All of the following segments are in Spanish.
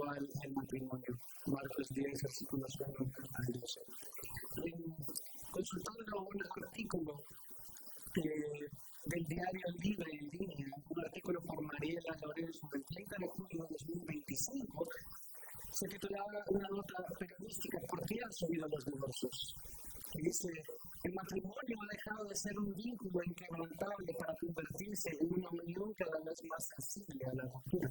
igual el matrimonio. Marcos 10, versículos 1 al 12. Consultando un artículo del diario Libre en línea, un artículo por Mariela Lorenzo del 30 de junio de 2025, se titulaba una nota periodística: ¿por qué han subido los divorcios? Y dice: el matrimonio ha dejado de ser un vínculo inquebrantable para convertirse en una unión cada vez más sensible a la ruptura.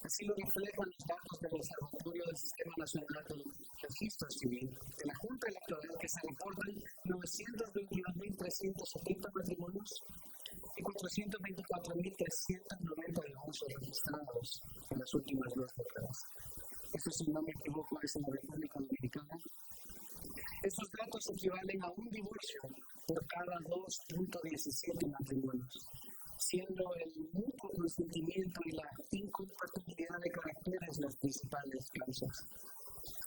Así lo reflejan los datos del Observatorio del Sistema Nacional del Registro Civil, de la Junta Electoral, que se reportan 922.370 matrimonios y 424.390 divorcios registrados en las últimas 2 décadas. Eso, si no me equivoco, es en la República Dominicana. Estos datos equivalen a un divorcio por cada 2.17 matrimonios, siendo el mutuo consentimiento y la incompatibilidad de caracteres las principales causas.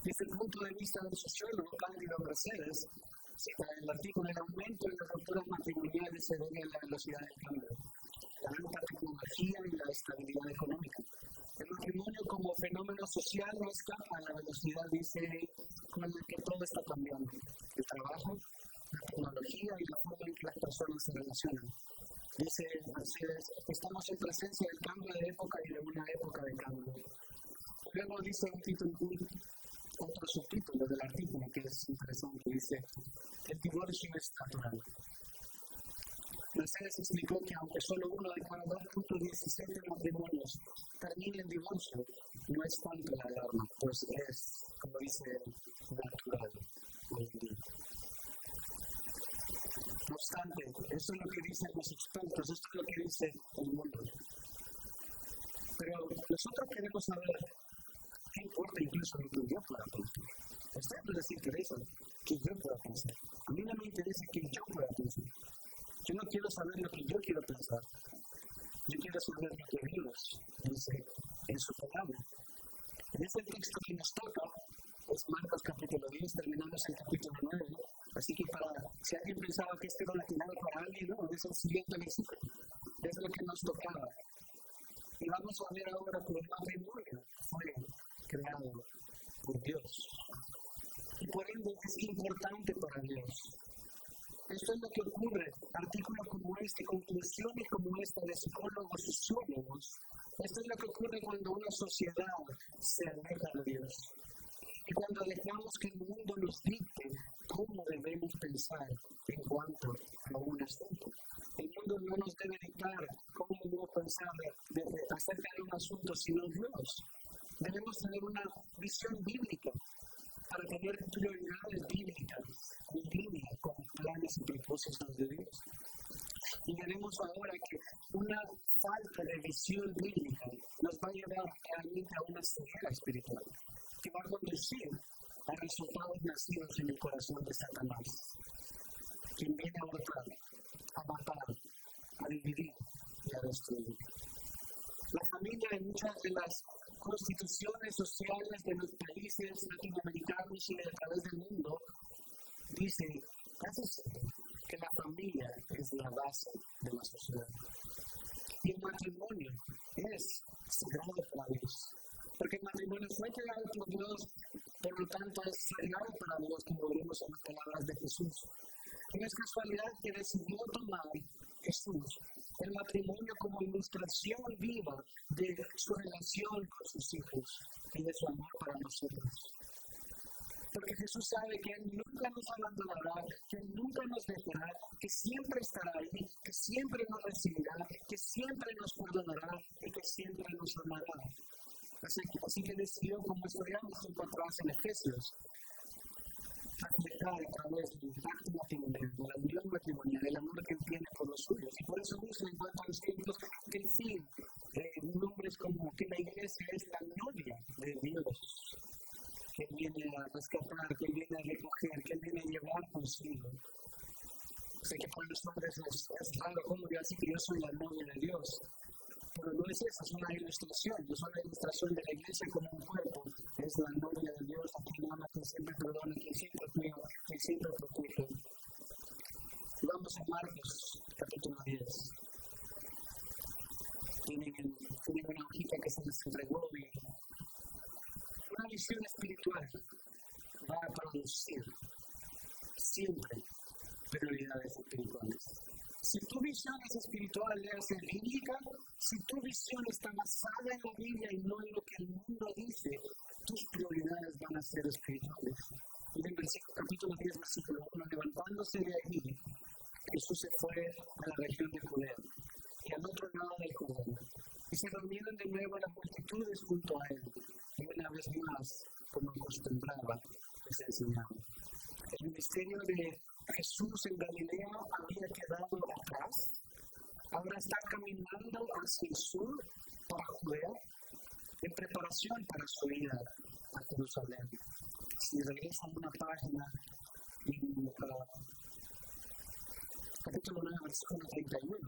Desde el punto de vista del sociólogo Cándido Mercedes, cita el artículo: el aumento en las rupturas matrimoniales se debe a la velocidad del cambio, la alta tecnología y la estabilidad económica. El matrimonio como fenómeno social no escapa a la velocidad, dice, con la que todo está cambiando: el trabajo, la tecnología y la forma en que las personas se relacionan. Dice Mercedes: estamos en presencia del cambio de época y de una época de cambio. Luego dice otro subtítulo del artículo que es interesante, dice: el divorcio es natural. Mercedes explicó que aunque solo uno de cada 2.17 matrimonios termine en divorcio, no es tanto la alarma, pues es, como dice, natural hoy en día. No obstante, eso es lo que dicen los expertos, esto es lo que dice el mundo. Pero nosotros queremos saber qué importa incluso lo que yo pueda pensar. A ustedes les interesa que yo pueda pensar. A mí no me interesa que yo pueda pensar. Yo no quiero saber lo que yo quiero pensar. Yo quiero saber lo que Dios dice en su palabra. En este texto que nos toca es Marcos capítulo 10, terminamos el capítulo 9. Así que si alguien pensaba que este era la final para alguien, no, es el siguiente versículo. Es lo que nos tocaba. Y vamos a ver ahora que el matrimonio fue creado por Dios. Y por ende es importante para Dios. Esto es lo que ocurre, artículos como este, conclusiones como esta de psicólogos y sociólogos. Esto es lo que ocurre cuando una sociedad se aleja de Dios. Y cuando dejamos que el mundo nos dicte cómo debemos pensar en cuanto a un asunto. El mundo no nos debe dictar cómo debemos pensar acerca de un asunto, sino Dios. Debemos tener una visión bíblica para tener prioridades bíblicas en línea con planes y propósitos de Dios. Y veremos ahora que una falta de visión bíblica nos va a llevar realmente a una ceguera espiritual, que va a conducir a resultados nacidos en el corazón de Satanás, quien viene a hurtar, a matar, a dividir y a destruir. La familia en muchas de las constituciones sociales de los países latinoamericanos y a través del mundo dice casi que la familia es la base de la sociedad. Y el matrimonio es sagrado para Dios. Porque el matrimonio fue creado por Dios, por lo tanto es sagrado para Dios, como vemos en las palabras de Jesús. Y no es casualidad que decidió tomar Jesús el matrimonio como ilustración viva de su relación con sus hijos y de su amor para nosotros. Porque Jesús sabe que Él nunca nos abandonará, que Él nunca nos dejará, que siempre estará ahí, que siempre nos recibirá, que siempre nos perdonará y que siempre nos amará. Así que decidió, como estudiamos tiempo atrás en Efesios, reflejar a través del pacto matrimonial, de la unión matrimonial, el amor que Él tiene por los suyos. Y por eso dice en cuanto a los tiempos que el fin, nombres como que la iglesia es la novia de Dios, que Él viene a rescatar, que Él viene a recoger, que Él viene a llevar consigo. Sé que para los padres es raro cómo yo así que yo soy la novia de Dios. Pero no es eso, es una ilustración de la iglesia como un cuerpo. Es la novia de Dios, a quien ama, quien siempre perdona, quien siempre cuida, quien siempre protege. Y vamos a Marcos, capítulo 10. Tienen una hojita que se les entregó y visión espiritual va a producir siempre prioridades espirituales. Si tu visión es espiritual, es bíblica, si tu visión está basada en la Biblia y no en lo que el mundo dice, tus prioridades van a ser espirituales. Y en el capítulo 10, versículo 1, levantándose de allí, Jesús se fue a la región de Judea y al otro lado del Jordán. Y se reunieron de nuevo las multitudes junto a él. Y una vez más, como acostumbraba, les enseñaba. El ministerio de Jesús en Galilea había quedado atrás. Ahora está caminando hacia el sur para Judea, en preparación para su ida a Jerusalén. Si regresan una página en capítulo 9, versículo 31,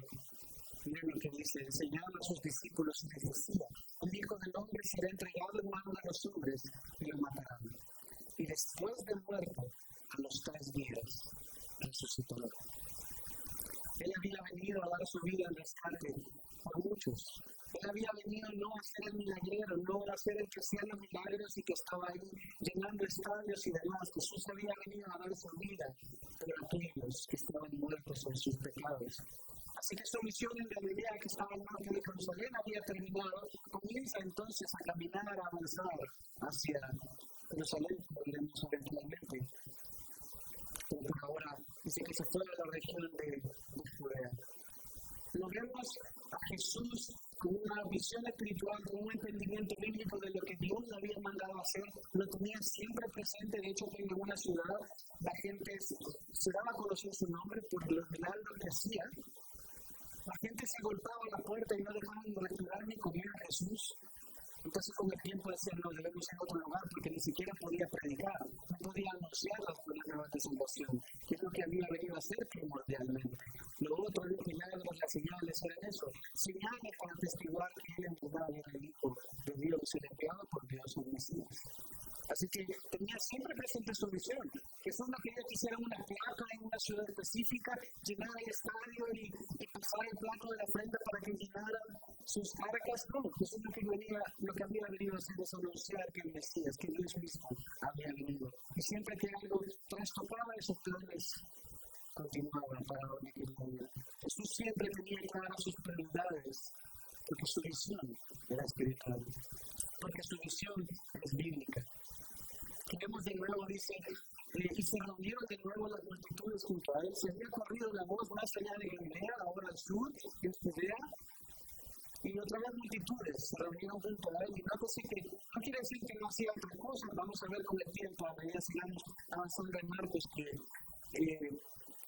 miren lo que dice: enseñaba a sus discípulos y les decía: el Hijo del Hombre será entregado en manos de los hombres y lo matarán. Y después de muerto, a los 3 días, resucitará. Él había venido a dar su vida en rescate por muchos. Él había venido no a ser el milagrero, no a ser el que hacía los milagros y que estaba ahí llenando estadios y demás. Jesús había venido a dar su vida por aquellos que estaban muertos en sus pecados. Así que su misión en Galilea, que estaba al norte de Jerusalén, había terminado. Comienza entonces a caminar, a avanzar hacia Jerusalén, como veremos eventualmente. Pero por ahora dice que se fue a la región de Judea. Lo vemos a Jesús con una visión espiritual, con un entendimiento bíblico de lo que Dios le había mandado a hacer. Lo tenía siempre presente. De hecho, en alguna ciudad la gente se daba a conocer su nombre por los milagros que hacía. La gente se golpeaba a la puerta y no dejaban de respirar ni comer a Jesús. Entonces, con el tiempo decían: no, debemos ir a otro lugar, porque ni siquiera podía predicar, no podía anunciar las buenas nuevas de salvación, que es lo que había venido a hacer primordialmente. Lo otro, los milagros, las señales, eran eso: señales para atestiguar que él en verdad era el Hijo de Dios, el enviado por Dios al Mesías. Así que tenía siempre presente su misión. Jesús no quería que hicieran una placa en una ciudad específica, llenar el estadio y pasar el plato de la ofrenda para que llenaran sus arcas. No, Jesús lo que había venido a hacer es anunciar que el Mesías, que Dios mismo había venido. Y siempre que algo trastocaba esos planes, continuaba para donde quería. Jesús siempre tenía claras sus prioridades, porque su visión era espiritual, porque su visión es bíblica. Y vemos de nuevo, dice, y se reunieron de nuevo las multitudes junto a él. Se había corrido la voz más allá de Galilea, ahora al sur, en Judea, y otra vez multitudes se reunieron junto a él. Y no quiere decir que no hacía otra cosa. Vamos a ver con el tiempo, a medida que sigamos avanzando en Marcos, que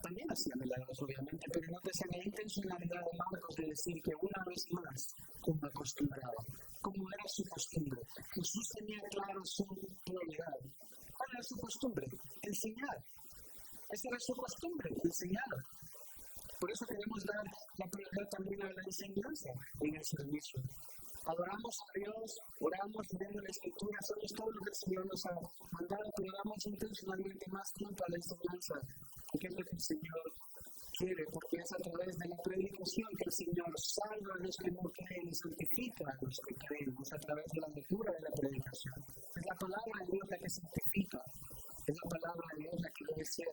también hacía milagros, obviamente, pero no te la intencionalidad de Marcos de decir que una vez más, como acostumbraba, como era su costumbre. Jesús tenía claro su prioridad. ¿Cuál era su costumbre? Enseñar. Esa era su costumbre, enseñar. Por eso queremos dar la prioridad también a la enseñanza en el servicio. Adoramos a Dios, oramos, leyendo la Escritura, hacemos todo lo que el Señor nos ha mandado, pero damos intencionalmente más tiempo a la enseñanza, porque es lo que el Señor quiere, porque es a través de la predicación que el Señor salva a los que no creen y santifica a los que creen, es a través de la lectura de la predicación. Es la palabra de Dios la que santifica, es la palabra de Dios la que debe ser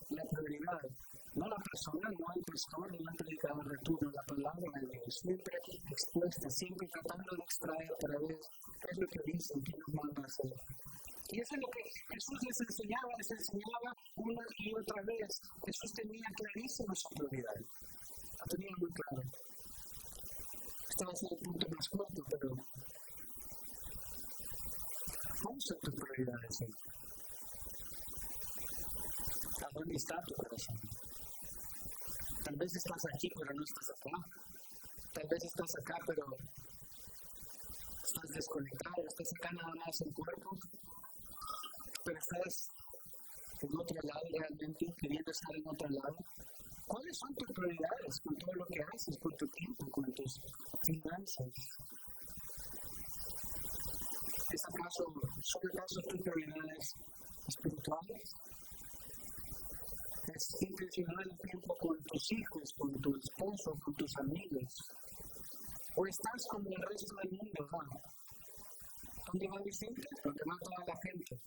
la prioridad. No la persona, no el pastor, no el predicador de turno, la palabra de Dios, siempre expuesta, siempre tratando de extraer para ver qué es lo que dicen, qué nos manda a hacer. Y eso es lo que Jesús les enseñaba una y otra vez. Jesús tenía clarísima su prioridad, la tenía muy claro. Este va a ser el punto más corto, pero ¿cuáles son tus prioridades hoy? ¿A dónde está tu corazón? Tal vez estás aquí, pero no estás acá. Tal vez estás acá, pero estás desconectado. Estás acá nada más en cuerpo, pero estás en otro lado realmente, queriendo estar en otro lado. ¿Cuáles son tus prioridades con todo lo que haces, con tu tiempo, con tus finanzas? ¿Son acaso tus prioridades espirituales? ¿Es intencional el tiempo con tus hijos, con tu esposo, con tus amigos? ¿O estás como el resto del mundo, ¿Dónde va Vicente? Donde va toda la gente,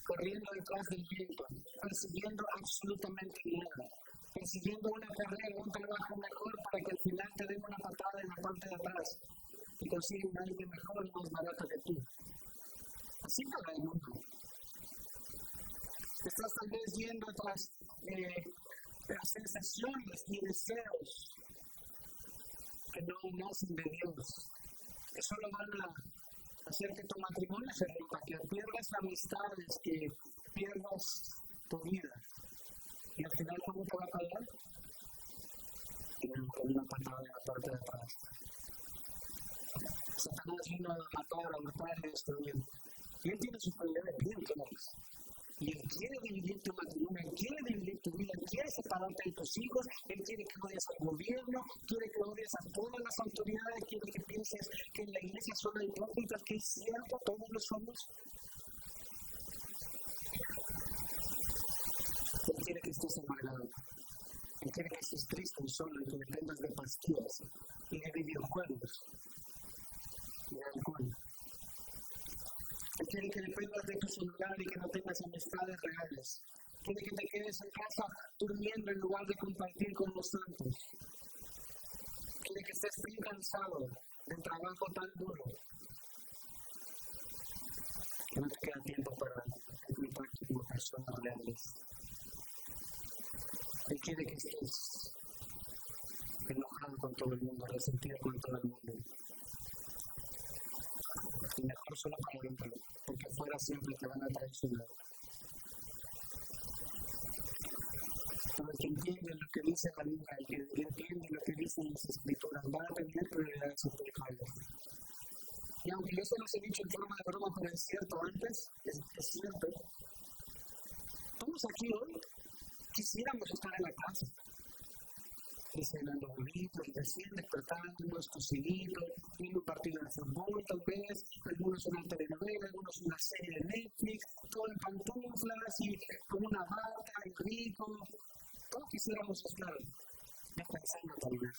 corriendo detrás del viento, persiguiendo absolutamente nada, persiguiendo una carrera, un trabajo mejor para que al final te den una patada en la parte de atrás y consiguen a alguien mejor y más barato que tú. Así para el mundo. Estás tal vez yendo tras las sensaciones y deseos que no nacen de Dios, que solo van a hacer que tu matrimonio se rompa, que pierdas amistades, que pierdas tu vida. Y al final, ¿cómo te va a pagar? Con una patada en la parte de atrás. Satanás vino a matar, a hurtar y destruir. Y él tiene sus prioridades bien claras. Y él quiere dividir tu matrimonio, él quiere dividir tu vida, él quiere separarte de tus hijos, él quiere que odies al gobierno, quiere que odies a todas las autoridades, quiere que pienses que en la iglesia son hipócritas, que es cierto, todos lo somos. Él quiere que estés amargado, él quiere que estés triste y solo y que dependas de pastillas y de videojuegos y de alcohol. Él quiere que dependas de tu celular y que no tengas amistades reales. Quiere que te quedes en casa durmiendo en lugar de compartir con los santos. Quiere que estés bien cansado del trabajo tan duro que no te queda tiempo para encontrarte como personas reales. Él quiere que estés enojado con todo el mundo, resentido con todo el mundo. Y mejor solo para dentro, porque afuera siempre te van a traicionar. Pero el que entiende lo que dice la Biblia, el que entiende lo que dicen las Escrituras, va a tener prioridades espirituales. Y aunque yo se los he dicho en forma de broma, pero es cierto antes, es cierto. Todos aquí hoy quisiéramos estar en la casa, desayunando huevitos, recién despertando, unos cocinitos, viendo un partido de fútbol tal vez, algunos una telenovela, algunos una serie de Netflix, todo en pantuflas y con una bata y rico. Todos quisiéramos estar descansando tal vez.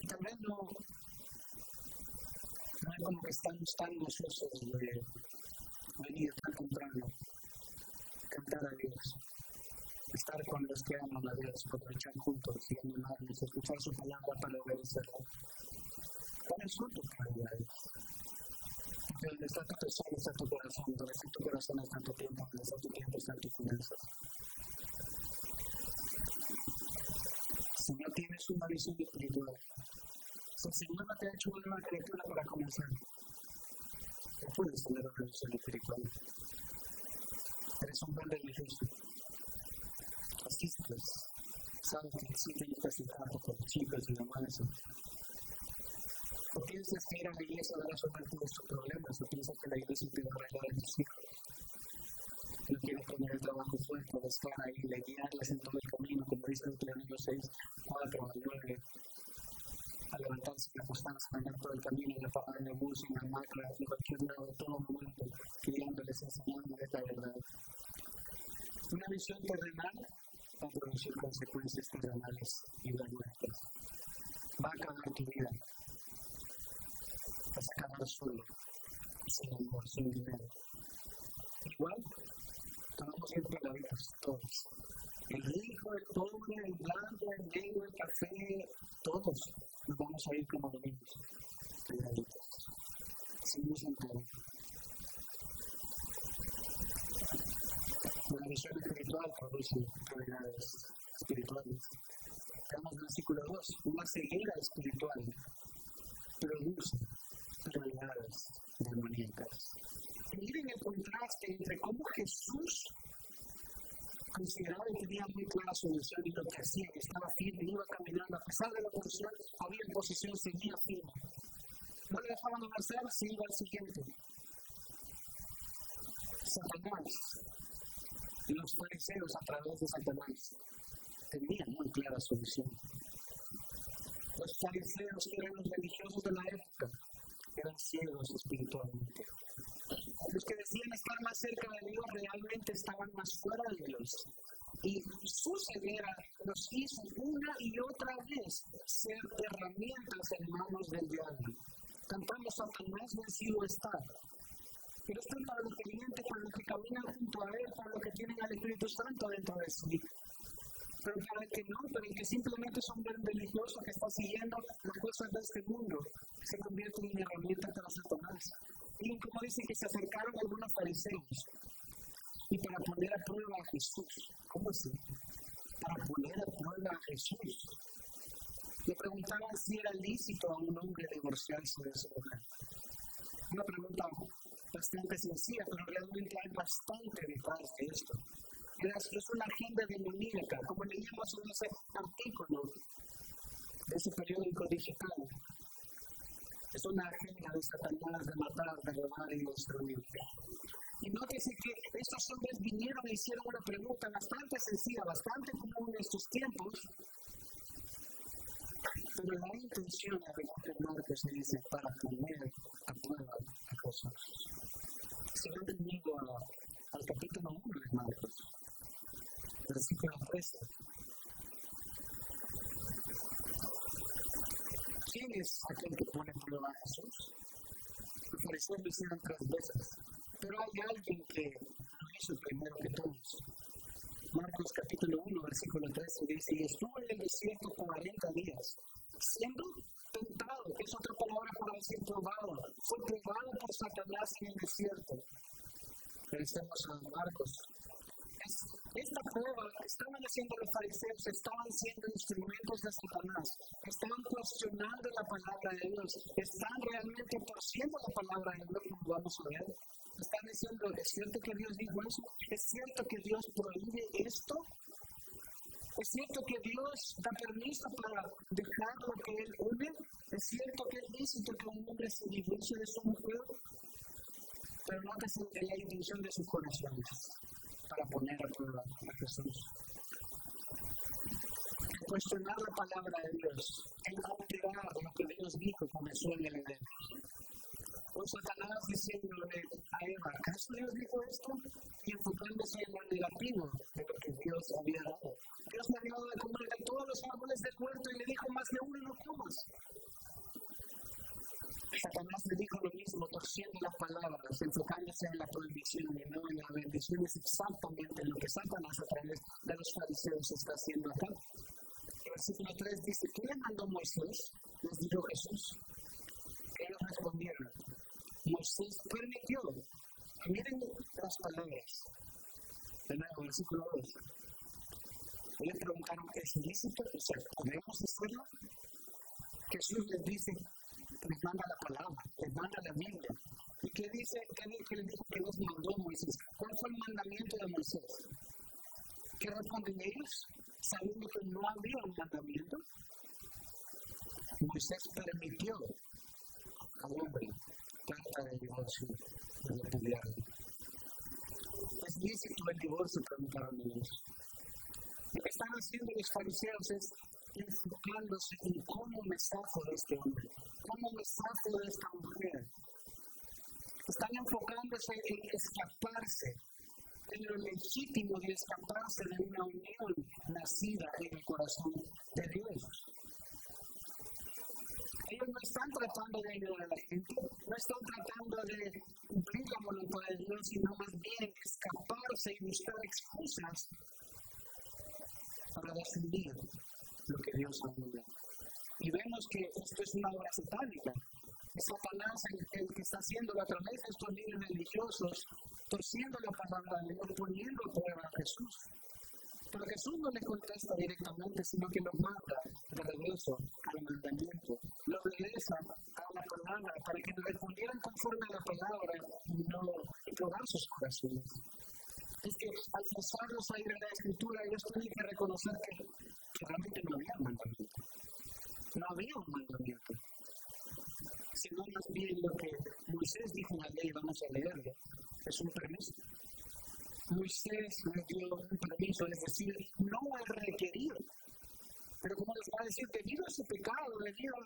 Y tal vez no es como que estamos tan gozosos de venir tan temprano, cantar a Dios. Estar con los que aman a Dios, aprovechar juntos y animarnos, escuchar su palabra para obedecerla. ¿Cuáles son tus prioridades? Porque donde está tu tesoro está tu corazón, donde está tu corazón está tu tiempo, donde está tu tiempo están tus finanzas. Si no tienes una visión espiritual, si el Señor no te ha hecho una nueva criatura para comenzar, no puedes tener una visión espiritual. Eres un buen religioso. Asistes, sabes que sí tienes que trato con chicos y demás. O piensas que ir a la iglesia va a resolver todos tus problemas, o piensas que la iglesia te va a arreglar a tus hijos. No quieres tener el trabajo fuerte de estar ahí, de guiarles en todo el camino, como dice Deuteronomio 6, 4 al 9. A levantarse y acostarse, a andar todo el camino, y a parar en el bus, en el macro, en cualquier lado, en todo momento, guiándoles, enseñándoles la verdad. Una visión terrenal va a producir consecuencias terrenales y verdaderas. Va a acabar tu vida. Vas a acabar solo, sin amor, sin dinero. Igual, vamos a ir peladitos, todos. El rico, el pobre, el blanco, el negro, el café, todos nos vamos a ir como niños, peladitos, sin luz en todo. La visión espiritual produce prioridades espirituales. Veamos el versículo 2. Una ceguera espiritual produce prioridades demoníacas. Y miren el contraste entre cómo Jesús consideraba y tenía muy clara su visión y lo que hacía, que estaba firme, iba caminando, a pesar de la posición, había posición, seguía firme. No le dejaban avanzar, se iba al siguiente. Satanás y los fariseos a través de Satanás tenían muy clara su visión. Los fariseos, que eran los religiosos de la época, eran ciegos espiritualmente. Los que decían estar más cerca de Dios realmente estaban más fuera de Dios. Y su ceguera los hizo una y otra vez ser herramientas en manos del diablo. Cantamos Satanás vencido está. caminan junto a Él por lo que tienen al Espíritu Santo dentro de sí. Pero para el que no, para el que simplemente es un religioso que está siguiendo las cosas de este mundo, se convierte en una herramienta para Satanás. Y como dice que se acercaron algunos fariseos y para poner a prueba a Jesús. ¿Cómo así? Para poner a prueba a Jesús. Le preguntaban si era lícito a un hombre divorciarse de su mujer. Una pregunta bastante sencilla, pero realmente hay bastante detrás de esto. Es una agenda demoníaca, como leíamos en ese artículo de ese periódico digital. Es una agenda de Satanás de matar, de robar y destruir. Y nótese que estos hombres vinieron e hicieron una pregunta bastante sencilla, bastante común en estos tiempos, pero la intención de confirmar que se dice para poner a prueba a Jesús. Si van conmigo al capítulo 1 de Marcos, versículo 13. ¿Quién es aquel que pone a prueba a Jesús? Los fariseos lo hicieron 3 veces, pero hay alguien que lo hizo primero que todos. Marcos capítulo 1, versículo 13 dice, y estuvo en el desierto 40 días, siendo tentado, que es otra palabra para decir probado, fue probado por Satanás en el desierto. Pensemos en Marcos. Esta prueba que estaban haciendo los fariseos, estaban siendo instrumentos de Satanás, estaban cuestionando la palabra de Dios, están realmente torciendo la palabra de Dios, como vamos a ver. Están diciendo, ¿es cierto que Dios dijo eso? ¿Es cierto que Dios prohíbe esto? ¿Es cierto que Dios da permiso para dejar lo que Él une? ¿Es cierto que es lícito que un hombre se divorcie de su mujer? Pero no es la intención de sus corazones para poner a prueba a Jesús. Cuestionar la palabra de Dios, en alterar lo que Dios dijo comenzó en el Edén. Con Satanás diciéndole a Eva, ¿acaso Dios dijo esto? Y enfocándose en lo negativo de lo que Dios había dado. Dios me había dado de comer de todos los árboles del huerto y le dijo, más de uno no comas. Satanás le dijo lo mismo, torciendo las palabras, enfocándose en la prohibición y no en la bendición. Es exactamente lo que Satanás a través de los fariseos está haciendo acá. El versículo 3 dice, ¿qué le mandó Moisés? Les dijo Jesús. Ellos respondieron, Moisés permitió. Miren las palabras. De nuevo, versículo 2. Le preguntaron, ¿es lícito? O sea, ¿podemos hacerlo? Jesús les dice, les manda la palabra, les manda la Biblia. ¿Y qué dice? ¿Qué les dijo que les mandó Moisés? ¿Cuál fue el mandamiento de Moisés? ¿Qué responden ellos? Sabiendo que no había un mandamiento, Moisés permitió al hombre trata de divorcio, de repudiarlo. ¿Es lícito el divorcio? Preguntaron ellos. Lo que están haciendo los fariseos es enfocándose en cómo me zafo de este hombre, cómo me zafo de esta mujer. Están enfocándose en escaparse, en lo legítimo de escaparse de una unión nacida en el corazón de Dios. Ellos no están tratando de ayudar a la gente, no están tratando de cumplir la voluntad de Dios, sino más bien escaparse y buscar excusas para decidir lo que Dios ha ordenado. Y vemos que esto es una obra satánica. Es Satanás el que está haciendo a través de estos líderes religiosos, torciendo la palabra de Dios, poniendo a prueba a Jesús. Pero Jesús no le contesta directamente, sino que lo manda de regreso al mandamiento. Lo regresa a la palabra para que respondieran conforme a la palabra y no probar sus corazones. Es que al forzarlos a ir a la Escritura, ellos tienen que reconocer que realmente no había un mandamiento. No había un mandamiento. Sino más bien lo que Moisés dijo en la ley, vamos a leerlo, es un permiso. Moisés le dio un permiso, es decir, no al requerido. Pero como les va a decir, debido a ese pecado, debido a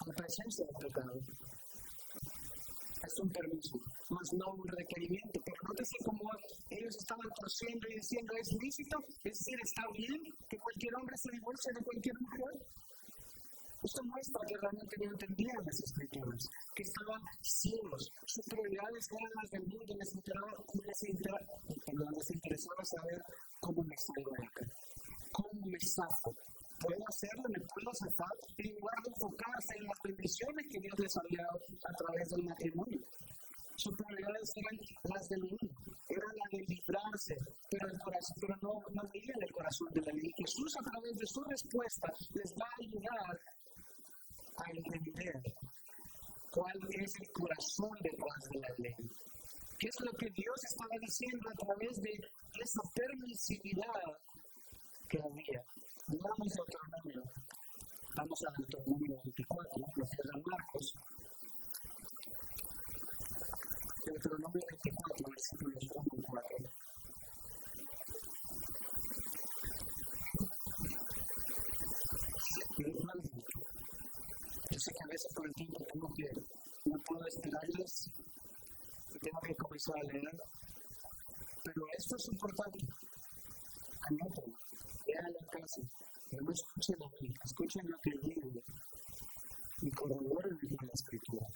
la presencia del pecado, es un permiso, más no un requerimiento. Pero nótese cómo ellos estaban torciendo y diciendo, ¿es lícito? Es decir, ¿está bien que cualquier hombre se divorcie de cualquier mujer? Esto muestra que realmente no entendían las escrituras, que estaban ciegos. Sus prioridades eran las del mundo y les interesaba saber cómo me salgo de acá, cómo me zafo. ¿Puedo hacerlo? ¿Me puedo zafar? En lugar de enfocarse en las bendiciones que Dios les había dado a través del matrimonio. Sus prioridades eran las del mundo, eran las de librarse, pero no veían el corazón de la ley. Jesús, a través de su respuesta, les va a ayudar a entender cuál es el corazón detrás de la ley. ¿Qué es lo que Dios estaba diciendo a través de esa permisividad que había? Vamos a Deuteronomio. Vamos a Deuteronomio 24, lo que era Marcos. Deuteronomio 24, versículos 1 y 4. Yo sé que a veces por el tiempo no puedo esperarles y tengo que comenzar a leer, pero esto es importante. Anótenlo, lean en casa, no escuchen a mí, escuchen lo que digo y corroboren la escritura.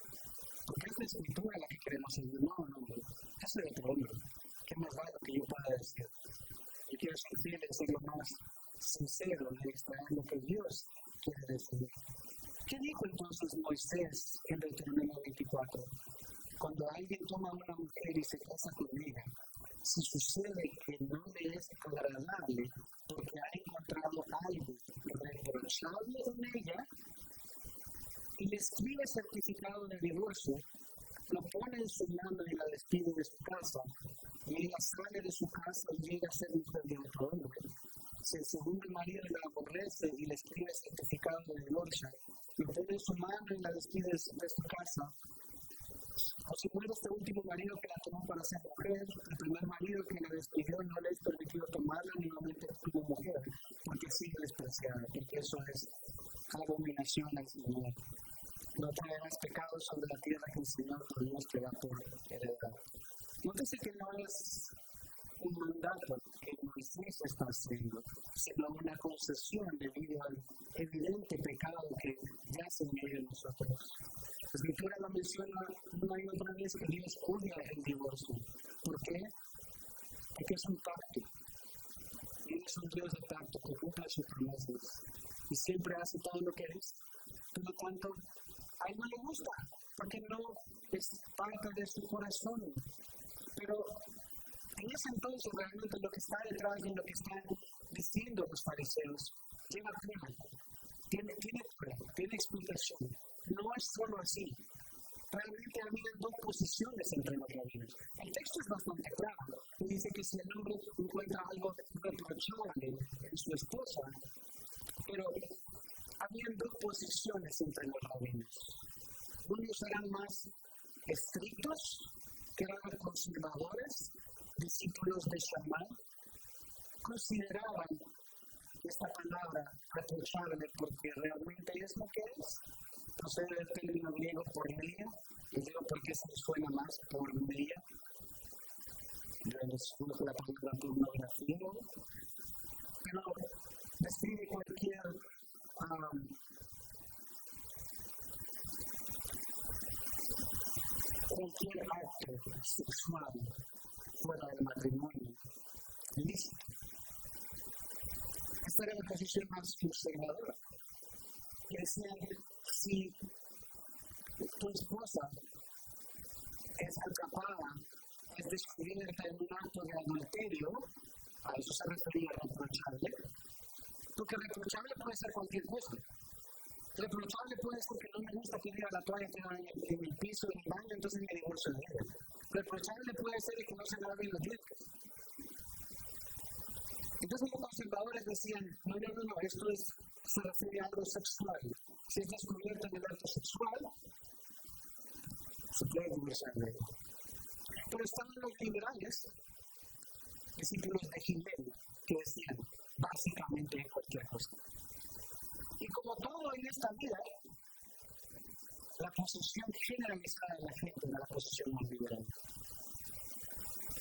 Porque es la escritura la que queremos seguir. No, eso es otro hombre. ¿Qué más vale que yo pueda decir? Yo quiero ser fiel y ser lo más sincero de extraer lo que Dios quiere decir. ¿Qué dijo entonces Moisés en Deuteronomio 24? Cuando alguien toma a una mujer y se casa con ella, si sucede que no le es agradable porque ha encontrado algo reprochable en ella, y le escribe certificado de divorcio, lo pone en su mano y la despide de su casa, y ella sale de su casa y llega a ser mujer de otro hombre. Si el segundo marido la aborrece y le escribe certificado de divorcio, lo pone en su mano y la despide de su casa, o si muere este último marido que la tomó para ser mujer, el primer marido que la despidió no le es permitido tomarla nuevamente como mujer, porque sigue despreciada, porque eso es abominación al Señor. No traerás pecado sobre la tierra que el Señor tu Dios te da por heredad. Nótese que no es un mandato que Moisés está haciendo, sino una concesión debido al evidente pecado que yace en medio de nosotros. La Escritura lo menciona una y otra vez que Dios odia el divorcio. ¿Por qué? Porque es un pacto. Él es un Dios de pacto que cumple sus promesas y siempre hace todo lo que es. Por lo tanto, a él no le gusta, porque no es parte de su corazón. Pero en ese entonces realmente lo que está detrás de lo que están diciendo los fariseos lleva pena, tiene explicación. No es solo así. Realmente había dos posiciones entre los rabinos. El texto es bastante claro. Dice que si el hombre encuentra algo reprochable en su esposa, pero había dos posiciones entre los rabinos. Unos eran más estrictos, que eran los conservadores, discípulos de Shammai, consideraban esta palabra reprochable porque realmente es lo que es. Procede del término griego porneia, y digo porque se les suena más porneia. Yo les uso la palabra pornografía, pero describe cualquier acto sexual fuera del matrimonio lícito. Esta era la posición más conservadora. Que decían, si tu esposa es atrapada, es descubierta en un acto de adulterio, a eso se refería reprochable, porque reprochable puede ser cualquier cosa. Reprochable puede ser que no me gusta que diga la toalla en el piso, en el baño, entonces me divorcio de ella. Reprochable puede ser que no se laven los dientes. Entonces los conservadores decían, no, esto se refiere a algo sexual. Si es descubierto en el acto sexual, se puede divorciar de ella. Pero están los liberales, discípulos de Gilel, que decían básicamente cualquier cosa. Y como todo en esta vida, la posición generalizada de la gente era la posición más liberal.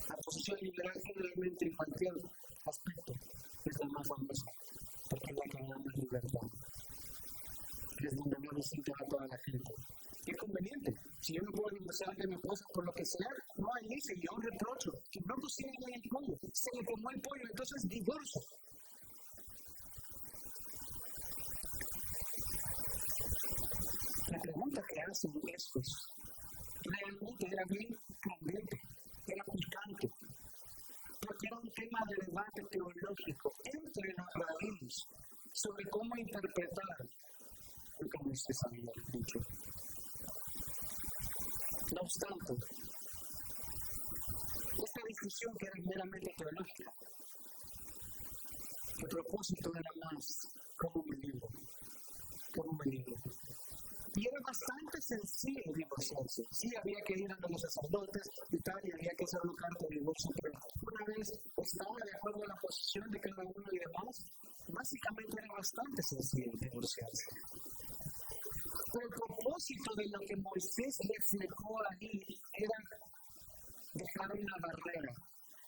La posición liberal generalmente en cualquier aspecto es la más famosa, porque es la que da más libertad. que es donde no visita a toda la gente. Qué conveniente. Si yo no puedo divorciar de mi esposa por lo que sea, no hay dice, yo reprocho que no cocine el pollo, se le quemó el pollo, entonces divorcio. La pregunta que hacen estos realmente era bien candente, era picante, porque era un tema de debate teológico entre los rabinos sobre cómo interpretar lo que Moisés había dicho. No obstante, esta discusión que era meramente teológica, el propósito era más como un libro. Y era bastante sencillo divorciarse. Sí, había que ir a los sacerdotes y tal, y había que hacer una carta de divorcio, pero una vez estaba de acuerdo a la posición de cada uno y demás, básicamente era bastante sencillo divorciarse. Pero el propósito de lo que Moisés reflejó ahí era dejar una barrera,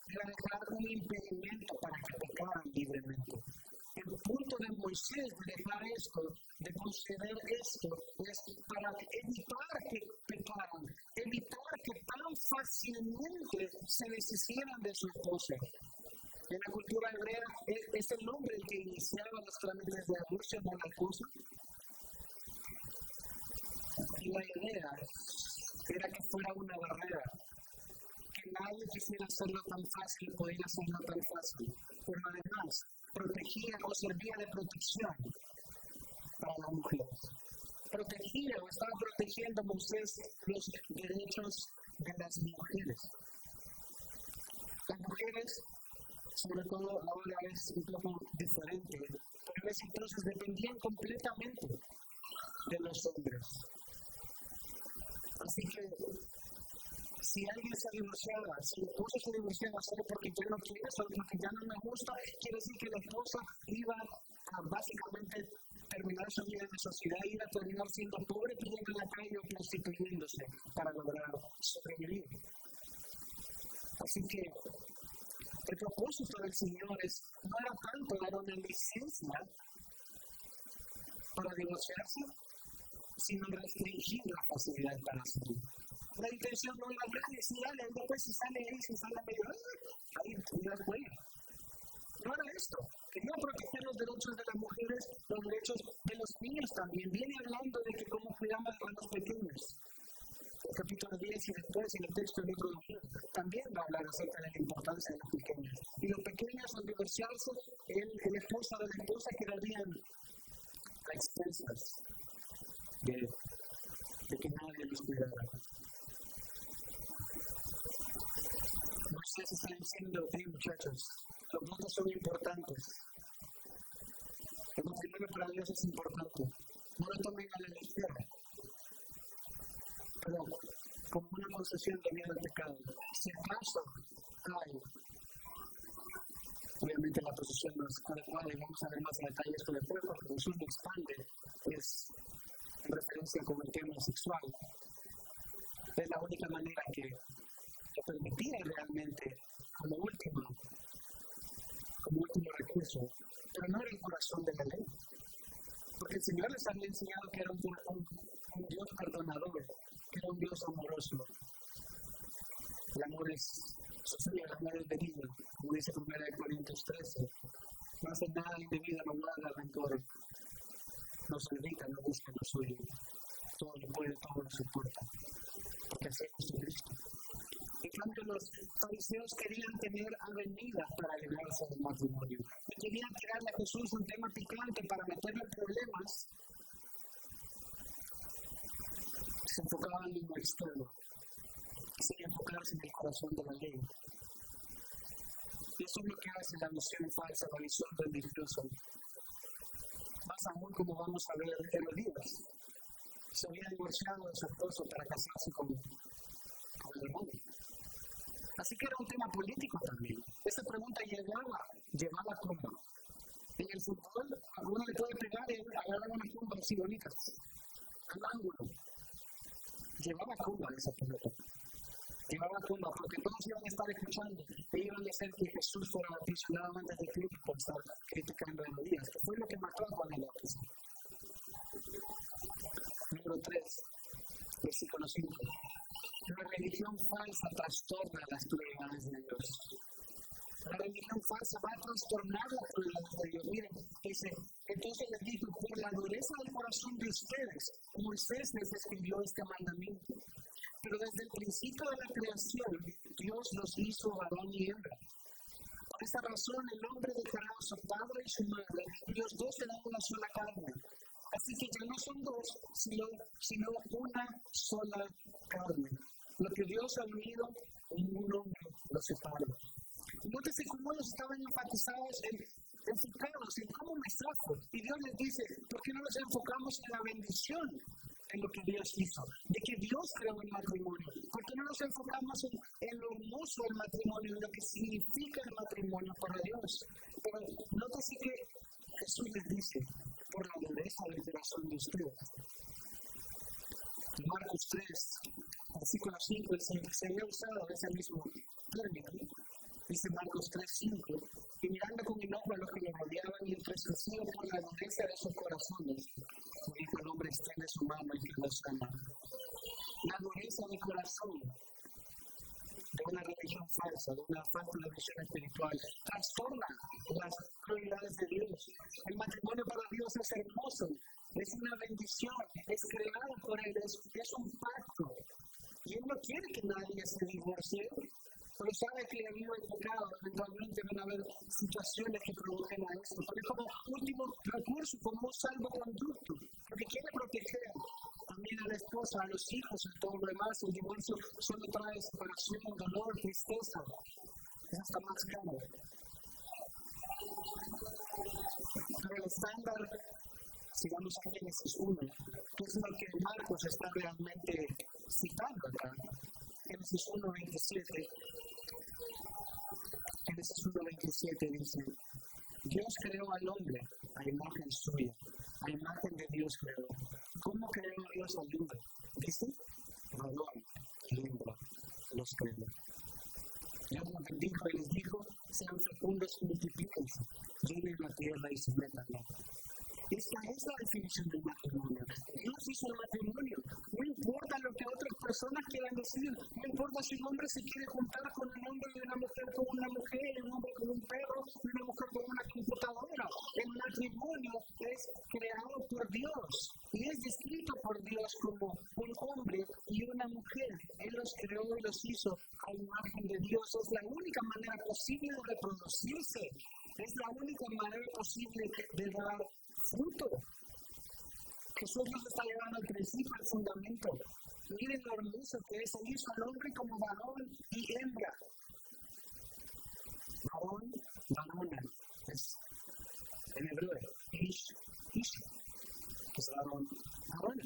era dejar un impedimento para que pecaran libremente. El punto de Moisés de dejar esto, de conceder esto, es para evitar que pecaran, evitar que tan fácilmente se deshicieran de su esposa. En la cultura hebrea es el hombre el que iniciaba los trámites de divorcio, no la esposa. Y la idea era que fuera una barrera, que nadie quisiera hacerlo tan fácil, podía hacerlo tan fácil, pero además protegía o servía de protección para las mujeres. Protegía o estaba protegiendo Moisés los derechos de las mujeres. Las mujeres, sobre todo ahora es un poco diferente, pero en ese entonces dependían completamente de los hombres. Así que si alguien se divorciaba, si la esposa se divorciaba solo porque ya no quiere, solo porque ya no me gusta, quiere decir que la esposa iba a básicamente terminar su vida en la sociedad, iba a terminar siendo pobre, pidiendo en la calle o prostituyéndose para lograr sobrevivir. Así que el propósito del Señor no era tanto dar una licencia para divorciarse, sino restringir la facilidad para hacerlo. La intención no era grande, si sale, después si sale ahí, si sale medio, ahí ya fue. No era esto. Quería proteger los derechos de las mujeres, los derechos de los niños también. Viene hablando de que cómo cuidamos a los pequeños. El capítulo 10 y después en el texto del libro de Job también va a hablar acerca de la importancia de los pequeños. Y los pequeños al divorciarse, el esposo de la esposa quedarían a expensas de que nadie los cuidara. Moisés está diciendo, hey muchachos, los votos son importantes. El matrimonio para Dios es importante. No lo tomen a la ligera. Pero como una concesión de miedo al pecado. Si acaso hay, obviamente la posición no es adecuada y vamos a ver más detalles esto después porque Jesús lo expande, es en referencia con el tema sexual. Es la única manera que permitía realmente como último recurso, pero no era el corazón de la ley. Porque el Señor les había enseñado que era un Dios perdonador, que era un Dios amoroso. El amor es sufrir, el amor es benigno, como dice 1 Corintios 13. No hace nada indebido, no guarda rencor, no se irrita, no busca lo suyo. Todo lo puede, todo lo soporta. Porque así es Jesucristo. En cambio, los fariseos querían tener avenidas para librarse del matrimonio. Y querían tirarle a Jesús un tema picante para meterle problemas. Se enfocaban en lo externo, sin enfocarse en el corazón de la ley. Y eso es lo que hace la visión falsa, la visión religiosa. Más aún como vamos a ver Herodías. Se había divorciado de su esposo para casarse con el demonio. Así que era un tema político también. Esta pregunta llevaba a comba. En el fútbol, a uno le puede pegar y agarrar unas combas así bonitas, al ángulo. Llevaba a comba esa pelota. Llevaba a comba porque todos iban a estar escuchando e iban a hacer que Jesús fuera aprisionado antes de Cristo por estar criticando a Herodías, que fue lo que mató a Juan el Bautista. número 3, versículo 5. La religión falsa trastorna las prioridades de Dios. La religión falsa va a trastornar las prioridades de Dios. Miren, dice, entonces les dijo, por la dureza del corazón de ustedes, Moisés les escribió este mandamiento. Pero desde el principio de la creación, Dios los hizo varón y hembra. Por esta razón, el hombre dejará a su padre y su madre, y los dos serán una sola carne. Así que ya no son dos, sino una sola carne. Lo que Dios ha unido, ningún hombre lo separa. Nótese cómo ellos estaban enfocados en cómo me zafo. Y Dios les dice, ¿por qué no nos enfocamos en la bendición? En lo que Dios hizo, de que Dios creó el matrimonio. ¿Por qué no nos enfocamos en lo hermoso del matrimonio, en lo que significa el matrimonio para Dios? Pero nótese que Jesús les dice, por la dureza del corazón de ustedes. En Marcos 3, versículo 5, se había usado ese mismo término. Dice Marcos 3:5, y mirando con enojo a los que lo rodeaban y entristecido por la dureza de sus corazones, dijo el hombre, extiende su mano y que los ama. La dureza del corazón de una religión falsa, de una falta de visión espiritual, trastorna las prioridades de Dios. El matrimonio para Dios es hermoso, es una bendición, es creado por Él, es un pacto. Y Él no quiere que nadie se divorcie, pero sabe que debido al pecado, eventualmente van a haber situaciones que provoquen a esto. Pero es como último recurso, como un salvoconducto, porque quiere proteger también a la esposa, a los hijos, y todo lo demás. El divorcio solo trae separación, dolor, tristeza. Es hasta más caro. Pero el estándar, sigamos a Génesis 1, que es lo que Marcos está realmente citando acá. Génesis 1:27. Génesis 1:27 dice, Dios creó al hombre a imagen suya, a imagen de Dios creó. ¿Cómo creó Dios al hombre? Dice, varón y hembra los creó. Dios los bendijo y les dijo, sean fecundos y multiplíquense, llenen la tierra y sométanla. Esta es la definición del matrimonio. Dios hizo el matrimonio. No importa lo que otras personas quieran decir. No importa si un hombre se quiere juntar con un hombre y una mujer con una mujer, un hombre con un perro y una mujer con una computadora. El matrimonio es creado por Dios y es descrito por Dios como un hombre y una mujer. Él los creó y los hizo a imagen de Dios. Es la única manera posible de reproducirse. Es la única manera posible de dar fruto. Jesús nos está llevando al principio, al fundamento. Miren lo hermoso que es. Él hizo al hombre como varón y hembra. Varón, varona. Es en hebreo. Ish, es varón, varona.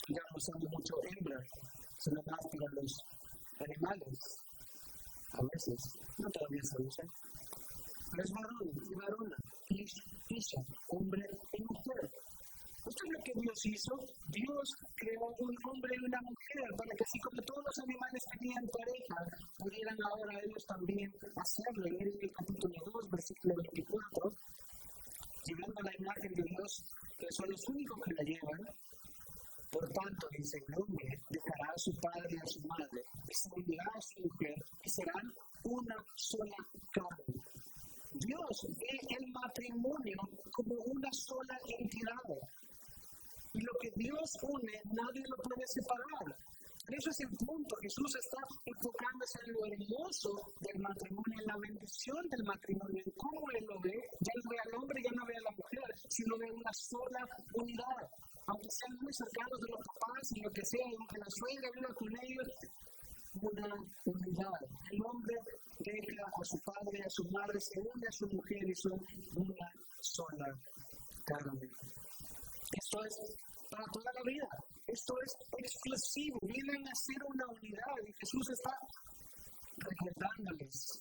Ya no usamos mucho hembra, sino más para los animales. A veces, no todavía se usa. Pero es varón y varona. Ish, hombre y mujer. Esto es lo que Dios hizo. Dios creó un hombre y una mujer para que así como todos los animales tenían pareja, pudieran ahora ellos también hacerlo. En el capítulo 2, versículo 24, llevando a la imagen de Dios, que son los únicos que la llevan. Por tanto, dice el hombre, dejará a su padre y a su madre, y se unirá a su mujer, y serán una sola carne. Dios ve el matrimonio como una sola entidad. Y lo que Dios une, nadie lo puede separar. Eso es el punto. Jesús está enfocándose en lo hermoso del matrimonio, en la bendición del matrimonio, en cómo Él lo ve. Ya no ve al hombre, ya no ve a la mujer, sino ve una sola unidad. Aunque sean muy cercanos de los papás y lo que sea, aunque la suegra viva con ellos, una unidad. El hombre deja a su padre y a su madre, se une a su mujer y son una sola carne. Esto es para toda la vida. Esto es exclusivo. Vienen a ser una unidad y Jesús está recordándoles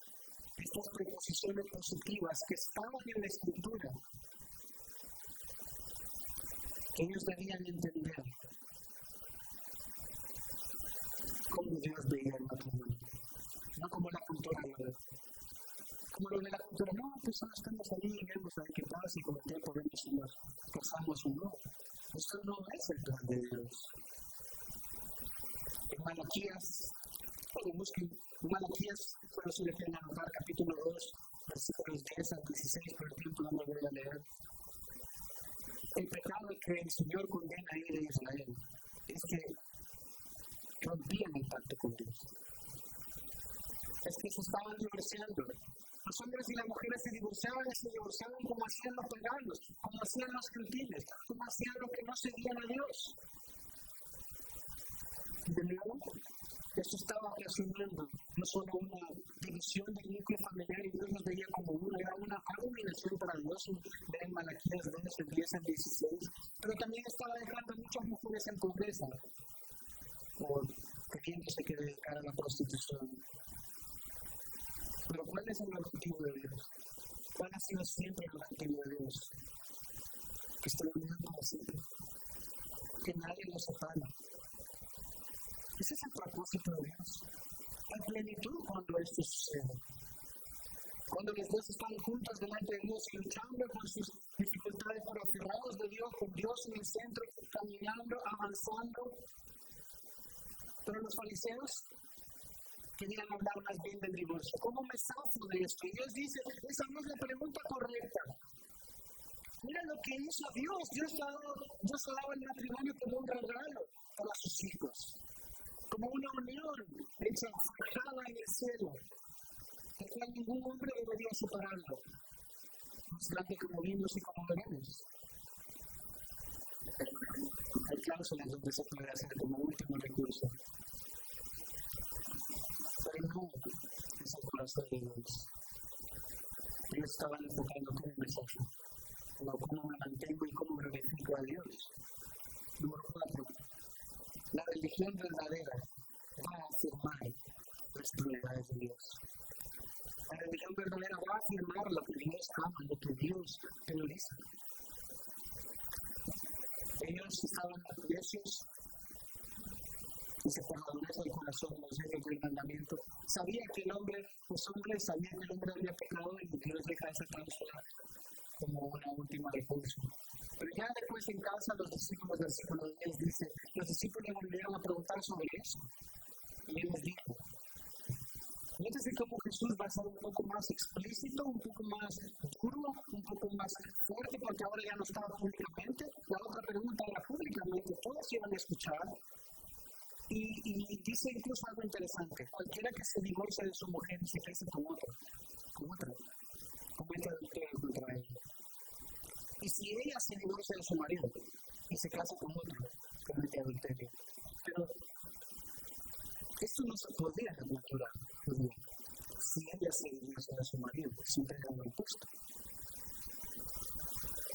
estas preposiciones positivas que estaban en la Escritura, que ellos debían entender cómo Dios veía el matrimonio, no como la cultura lo ve. Como lo de la cultura, no, pues solo estamos ahí y vemos a ver qué pasa y con el tiempo vemos si nos casamos o no. Esto no es el plan de Dios. En Malaquías, cuando busquen Malaquías, solo se le pueden anotar capítulo 2, versículos 10 al 16, por ejemplo, no me voy a leer. El pecado que el Señor condena ahí de Israel es que rompían el pacto con Dios. Es que se estaban divorciando. Los hombres y las mujeres se divorciaban como hacían los paganos, como hacían los gentiles, como hacían los que no seguían a Dios. De nuevo, eso estaba ocasionando no solo una división del núcleo familiar, y Dios nos veía como uno, era una abominación para Dios, en Malaquías 2, 10 al 16, pero también estaba dejando a muchas mujeres en pobreza, por queriéndose que dedicar a la prostitución. Pero ¿cuál es el objetivo de Dios? ¿Cuál ha sido siempre el objetivo de Dios? Que esté uniendo así, que nadie lo separe. Ese es el propósito de Dios. La plenitud cuando esto sucede. Cuando los dos están juntos delante de Dios y luchando con sus dificultades, pero aferrados de Dios, con Dios en el centro, caminando, avanzando. Pero los fariseos querían hablar más bien del divorcio. ¿Cómo me zafo de esto? Y Dios dice, esa no es la pregunta correcta. Mira lo que hizo Dios. Dios daba el matrimonio como un regalo para sus hijos. Como una unión hecha, forjada en el cielo. De cual ningún hombre debería separarlo. No obstante, como vimos y como veremos. Hay cláusulas donde se puede hacer como último recurso. Pero no es el corazón de Dios. Ellos estaban enfocando como mensaje, no cómo me mantengo y cómo glorifico a Dios. Número 4. La religión verdadera va a afirmar las prioridades de Dios. La religión verdadera va a afirmar lo que Dios ama, lo que Dios prioriza. Ellos estaban necios y se fortalece el corazón, los dedos del mandamiento. Sabía que el hombre, sabía que el hombre había pecado y Dios deja esa cláusula como una última recurso. Pero ya después en casa los discípulos, versículo 10 dice, los discípulos volvieron a preguntar sobre eso. Y él les dijo, fíjense cómo Jesús va a ser un poco más explícito, un poco más duro, un poco más fuerte, porque ahora ya no estaba públicamente. La otra pregunta era públicamente, todos iban a escuchar. Y dice incluso algo interesante, cualquiera que se divorcie de su mujer y se case con otra, comete adulterio contra ella. Y si ella se divorcia de su marido y se casa con otro, comete adulterio. Pero esto no se podría en la cultura judía. Si ella se divorcia de su marido, siempre era lo impuesto.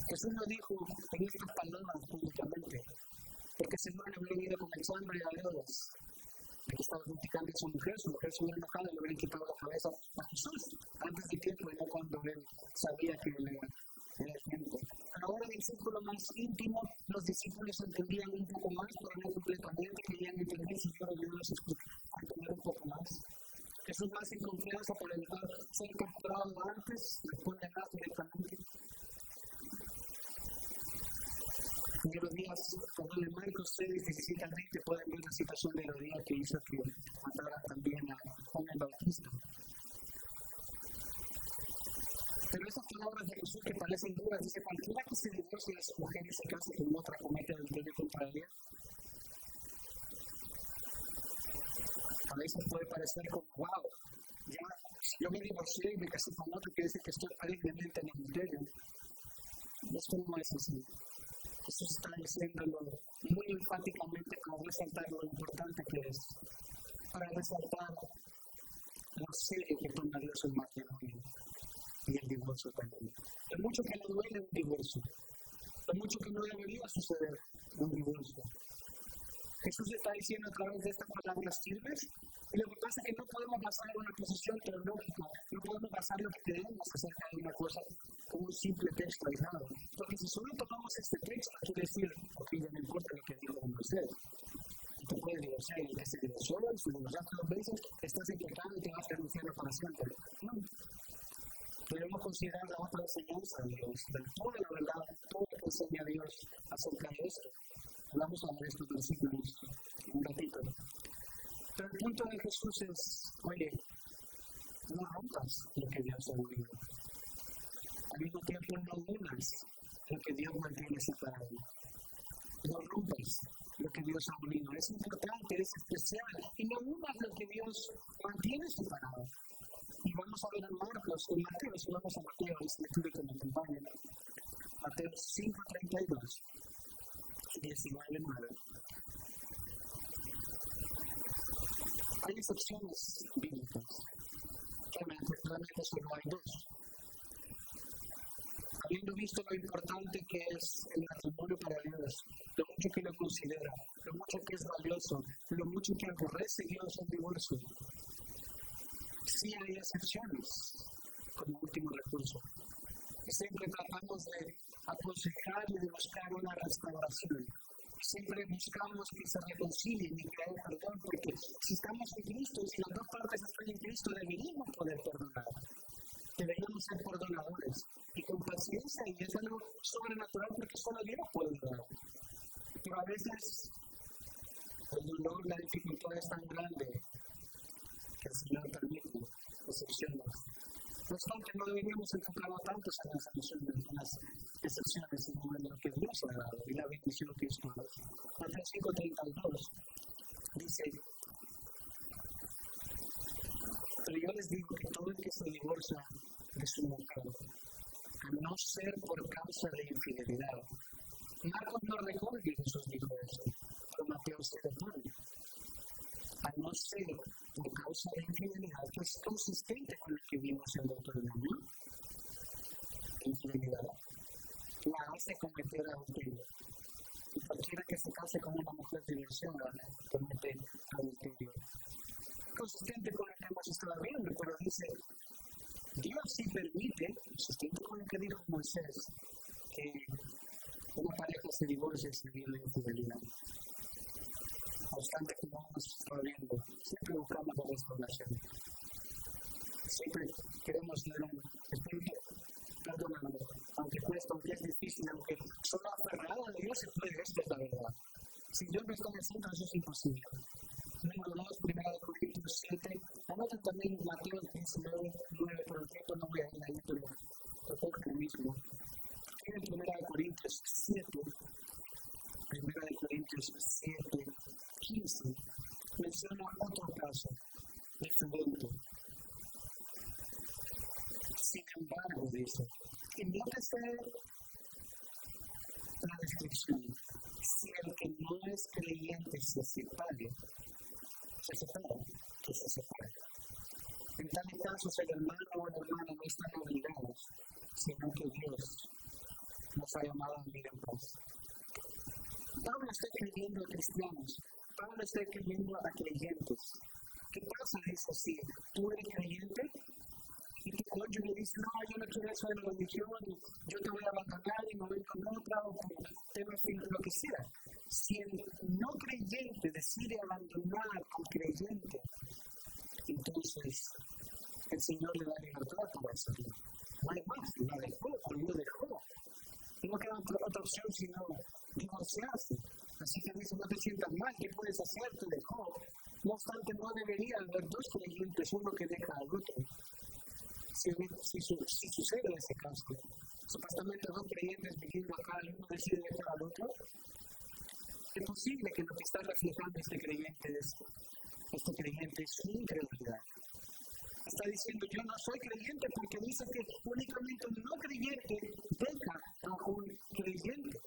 Jesús lo dijo en estas palabras públicamente, porque seguro le hubiera ido con el sangre a Herodes, de que estaba criticando a su mujer se hubiera enojado y le hubiera quitado la cabeza a Jesús, antes de tiempo, ya cuando él sabía que él era el tiempo. Pero ahora en el círculo más íntimo, los discípulos entendían un poco más, pero no completamente, querían entender si yo los a entender un poco más. Jesús más en confianza por evitar ser capturado antes, después de nada directamente. En Herodías, cuando en Marcos 6, 17 al 20 pueden ver la situación de Herodías que hizo que matara también a Juan el Bautista. Pero esas palabras de Jesús que parecen duras, dice, cualquiera que se divorcie de su mujer y se case con otra comete adulterio contra ella. A veces puede parecer como, wow, ya yo me divorcié y me casé con otro que dice que estoy previamente en adulterio. Esto no es así. Jesús está diciéndolo muy enfáticamente para resaltar lo importante que es, para resaltar lo serio que toma Dios el matrimonio y el divorcio también. Hay mucho que le duele un divorcio, hay mucho que no debería suceder un divorcio. Jesús está diciendo a través de estas palabras firmes, y lo que pasa es que no podemos basar una posición teológica, no podemos basar lo que creemos acerca de una cosa con un simple texto aislado. Porque si solo tomamos este texto, quiere decir, ok, ya no importa lo que dijo Moisés. Tú puedes divorciar y el que se divorció, y si divorciaste 2 veces, estás en pecado y te vas a renunciar para siempre. No. Debemos considerar la otra enseñanza de Dios, de toda la verdad, todo el enseña Dios acerca de esto? Vamos a ver estos versículos un ratito. Pero el punto de Jesús es, oye, no rompas lo que Dios ha unido. Al mismo tiempo no unas lo que Dios mantiene separado. No rompas lo que Dios ha unido. Es importante, es especial. Y no unas lo que Dios mantiene separado. Y vamos a ver en Marcos, en Mateo, si vamos a Mateo, es lectura que me acompaña. Mateo 5:32, 19:9. Hay excepciones bíblicas. Realmente solo hay dos. Habiendo visto lo importante que es el matrimonio para Dios, lo mucho que lo considera, lo mucho que es valioso, lo mucho que aborrece Dios el divorcio, sí hay excepciones como último recurso. Y siempre tratamos de aconsejar y de buscar una restauración. Siempre buscamos que se reconcilien y que haya perdón, porque si estamos en Cristo y si las dos partes están en Cristo, deberíamos poder perdonar. Deberíamos ser perdonadores y con paciencia, y es algo sobrenatural porque solo Dios puede dar. Pero a veces el dolor, la dificultad es tan grande que el Señor permite excepciones. No obstante, no deberíamos enfocarnos tanto en las excepciones, sino en lo que Dios ha dado y la bendición que es dada. Mateo 5:32 dice: pero yo les digo que todo el que se divorcia de su mujer, a no ser por causa de infidelidad. Marcos no recoge que Jesús dijo esto, pero Mateo se depone. A no ser por causa de infidelidad, que es consistente con lo que vimos en el Deuteronomio. Infidelidad la hace cometer adulterio. Y cualquiera que se case con una mujer divorciada comete adulterio. Consistente con lo que hemos estado viendo, pero dice, Dios sí permite, consistente con lo que dijo Moisés, que una pareja se divorcie si viene infidelidad. No obstante, como hemos estado viendo, siempre buscamos la restauración. Siempre queremos tener un espíritu perdonador, aunque cuesta, aunque es difícil, aunque solo aferrado a Dios se puede, esto es la verdad. Si Dios no está en el centro, eso es imposible. Número 2, 1 Corintios 7, anoten también Mateo 19, 9, por el tiempo no voy a ir ahí, pero recoge lo mismo. En 1 Corintios 7, 1 Corintios 7, 15, menciona otro caso diferente. Sin embargo, dice, y nótese la descripción, si el que no es creyente se separa, que se separe. En tales casos, el hermano o la hermana no están obligados, sino que Dios nos ha llamado a vivir en paz. Pablo está escribiendo a cristianos, Pablo está escribiendo a creyentes. ¿Qué pasa? Dice así, tú eres creyente y tu cónyuge dice, no, yo no quiero eso de la religión, yo te voy a abandonar y me voy con otra, o con temas, lo que sea. Si el no creyente decide abandonar al creyente, entonces el Señor le da libertad para hacerlo. No hay más, lo dejó. Y no queda otra opción sino divorciarse. Así que dice, no te sientas mal, ¿qué puedes hacer? Te dejó. No obstante, no debería haber dos creyentes, uno que deja al otro. Si sucede ese caso, supuestamente dos creyentes viviendo acá, y uno decide dejar al otro, es posible que lo que está reflejando este creyente es su incredulidad. Está diciendo, yo no soy creyente porque dice que únicamente un no creyente deja a un creyente.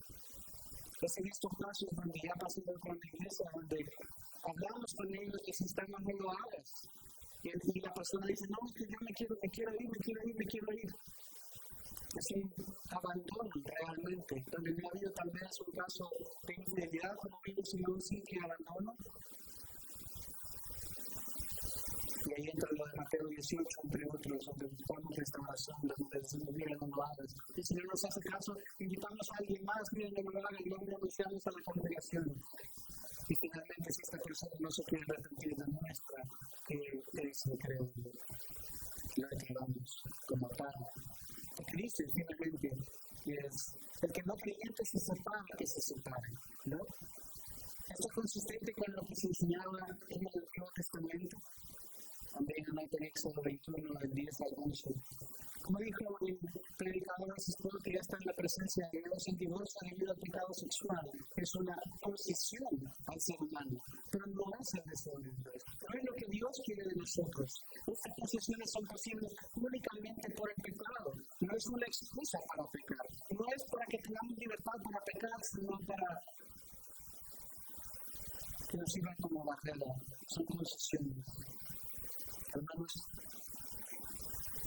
Es en estos casos donde ya pasamos con la iglesia, donde hablamos con ellos que si están no lo hagas. Y la persona dice, no, es que yo me quiero ir. Es un abandono realmente, donde no ha habido tal vez un caso de infidelidad, como vimos en un simple abandono. Y ahí entra lo de Mateo 18, entre otros, donde buscamos restauración, donde decimos, mira, no lo hagas. Y si no nos hace caso, invitamos a alguien más, mira, no lo hagas, y luego anunciamos a la congregación. Y finalmente, si esta persona no se quiere arrepentir, demuestra que es increíble. Lo activamos como tal. Porque dice finalmente que es el que no creyente se separa, que se separe, ¿no? Esto es consistente con lo que se enseñaba en el Nuevo Testamento, también en Éxodo 21, del 10 al 11. Como dijo el predicador, se espero que ya está en la presencia de Dios. El divorcio debido al pecado sexual es una posición al ser humano, pero no es el deseo de Dios. No es lo que Dios quiere de nosotros. Estas posiciones son posibles únicamente por el pecado. No es una excusa para pecar. No es para que tengamos libertad para pecar, sino para que nos sirvan como barrera. Son posiciones. Hermanos,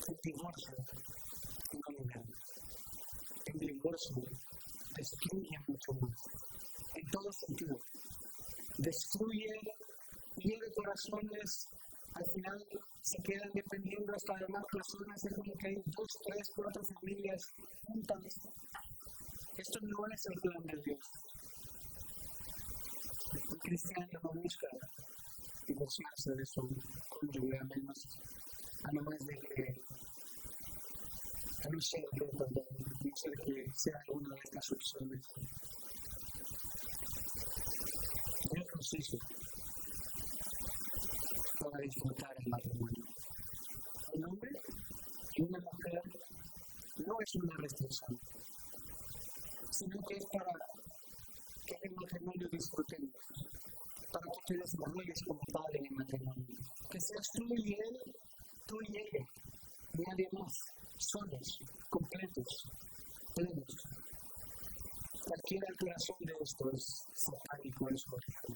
el divorcio no libera. El divorcio destruye mucho más. En todo sentido. Destruye, hiere corazones, al final se quedan dependiendo hasta de más personas. Es como que hay 2, 3, 4 familias juntas. Esto no es el plan de Dios. Un cristiano no busca divorciarse de su cónyuge, a menos de que no sea yo también, no sé que sea alguna de estas opciones. Dios nos hizo para disfrutar el matrimonio. Un hombre y una mujer no es una restricción, sino que es para que en el matrimonio disfrutemos, para que te desarrolles como padre en el matrimonio, que seas tú y él, tú y ella, nadie más, solos, completos, plenos. Cualquier alteración de esto es satánico, es correcto.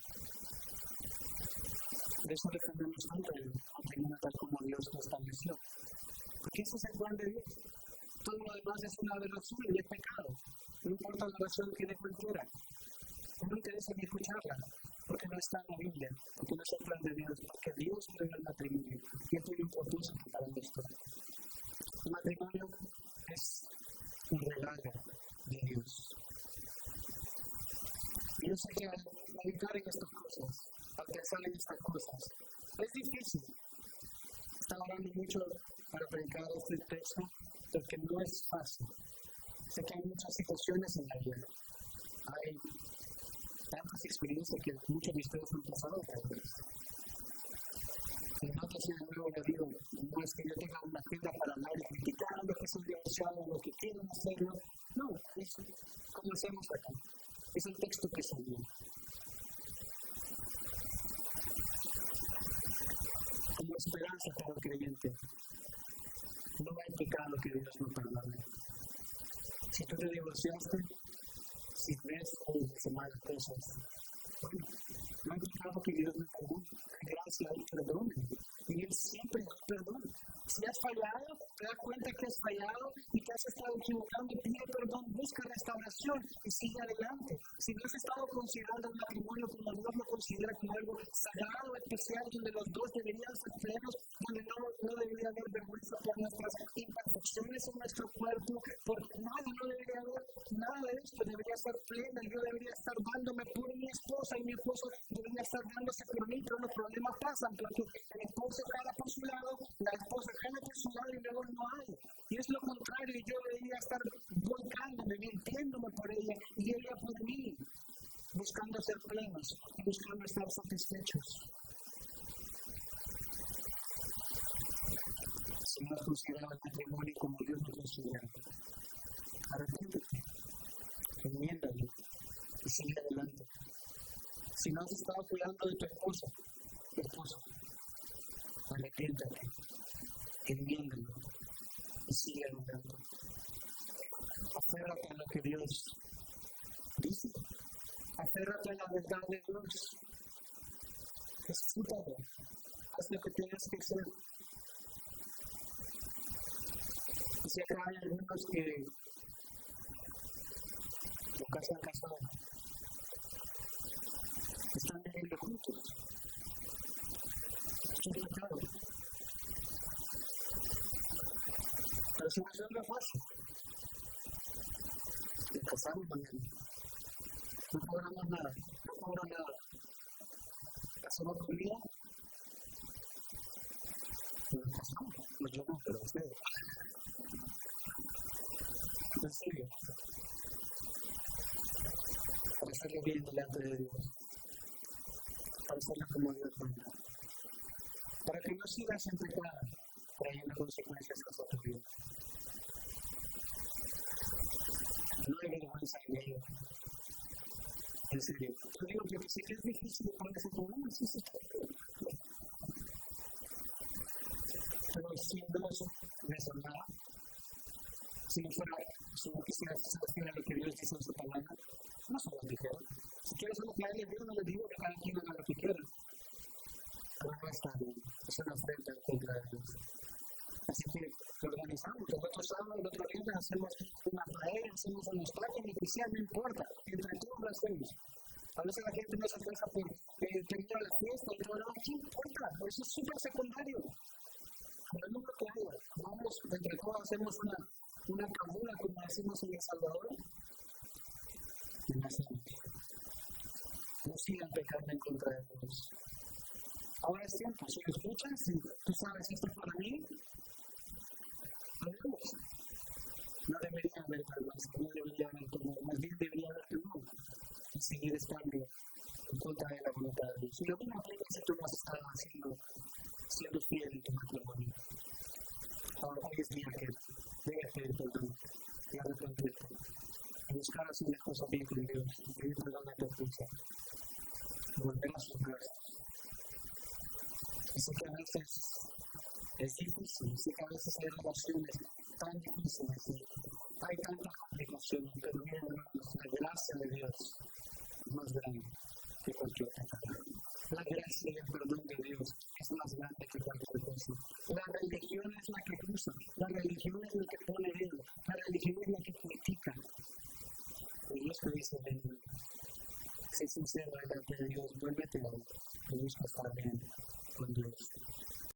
De eso defendemos tanto el matrimonio tal como Dios lo estableció. Porque ese es el plan de Dios. Todo lo demás es una aberración y es pecado. No importa la razón que de cualquiera. No me interesa ni escucharla, porque no está en la Biblia, porque no es el plan de Dios, porque Dios creó el matrimonio. Y esto es importante para esto. El matrimonio es un regalo de Dios. Y yo sé que al meditar en estas cosas, al pensar en estas cosas, es difícil. Estaba orando mucho para predicar este texto, porque no es fácil. Sé que hay muchas situaciones en la vida. Hay tantas experiencias que muchos de ustedes han pasado tal vez. Y no que sea nuevo, le digo, no es que yo tenga una agenda para hablar y criticar a los que son divorciados, los que quieren hacerlo. No, es como hacemos acá. Es el texto que salió. Como esperanza para el creyente. No hay pecado que Dios no perdone. Si tú te divorciaste, si ves o dices malas cosas, no hay pecado que Dios no perdone. Hay gracia y perdón. Y Él siempre nos perdona. Si has fallado, te das cuenta que has fallado y que has estado equivocando, pide perdón, busca restauración y sigue adelante. Si no has estado considerando el matrimonio como Dios lo considera como algo sagrado, especial, donde los dos deberían ser plenos, donde no debería haber vergüenza por nuestras imperfecciones en nuestro cuerpo, por nada, no debería haber nada de esto, debería ser plena. Yo debería estar dándome por mi esposa y mi esposo debería estar dándose por mí, pero los problemas pasan porque el esposo jala por su lado, la esposa jala por su lado y luego no hay. Y es lo contrario, yo debería estar volcándome, mintiéndome por ella y ella por mí, buscando ser plenos, buscando estar satisfechos. Si no has considerado el matrimonio como Dios lo considera, arrepiéntete, enmiéndalo y sigue adelante. Si no has estado cuidando de tu esposo, arrepiéntate, enmiéndalo y sigue adelante. Aférrate a lo que Dios dice. Aférrate a la verdad de Dios. Disfrútalo. Haz lo que tienes que hacer. Y si acá hay algunos que nunca se han casado, están viviendo juntos. Es un pecado. Pero si no es fácil. Nos casamos mañana. No cobramos nada. No cobro nada. ¿Casamos conmigo? Nos casamos. No, yo no, pero ustedes. En serio. Para hacerlo bien delante de Dios. Para hacerlo como Dios manda. Para que no sigas en pecado, trayendo consecuencias a tu vida. No hay vergüenza en ello. En serio. Yo digo que sí que es difícil para ese problema, sí, sí. Pero si no es nada, si no quisiera hacer lo que Dios dice en su palabra, no se lo dijeron. Si quieres lo que a Dios no le digo que cada quien haga lo que quiera. Pero no está bien. Es una ofrenda en contra de Dios. Así que lo organizamos. El otro sábado, el otro viernes hacemos una paella, hacemos unos tacos, lo que sea, no importa. Entre todos lo hacemos. A veces la gente no se atrasa por terminar la fiesta, pero no, ¿qué importa? Eso es súper secundario. Con el número que haya, vamos, entre todos hacemos una cabula, como hacemos en El Salvador, y lo hacemos. No sigan pecando en contra de Dios. Ahora es tiempo, si lo escuchas, si tú sabes esto para mí, hagamos. No debería haber vergüenza, no debería haber temor, más bien debería haber temor y seguir estando en contra de la voluntad de Dios. Y lo mismo aplica si tú no has estado siendo fiel en tu matrimonio. Ahora hoy es día que debes pedir perdón y arrepentirte y buscar hacer las cosas bien con Dios y pedir perdón a tu esposa y volver a sus brazos. Y sé que a veces es difícil, sé que a veces hay relaciones tan difíciles y hay tantas complicaciones, pero miren hermanos, la gracia de Dios es más grande que cualquier pecado. La gracia y el perdón de Dios es más grande que cualquier cosa. La religión es la que cruza, la religión es la que pone dedo, la religión es la que critica. Y Dios te dice, ven, sé sincero delante de Dios, vuélvete a Dios, y busca estar bien con Dios.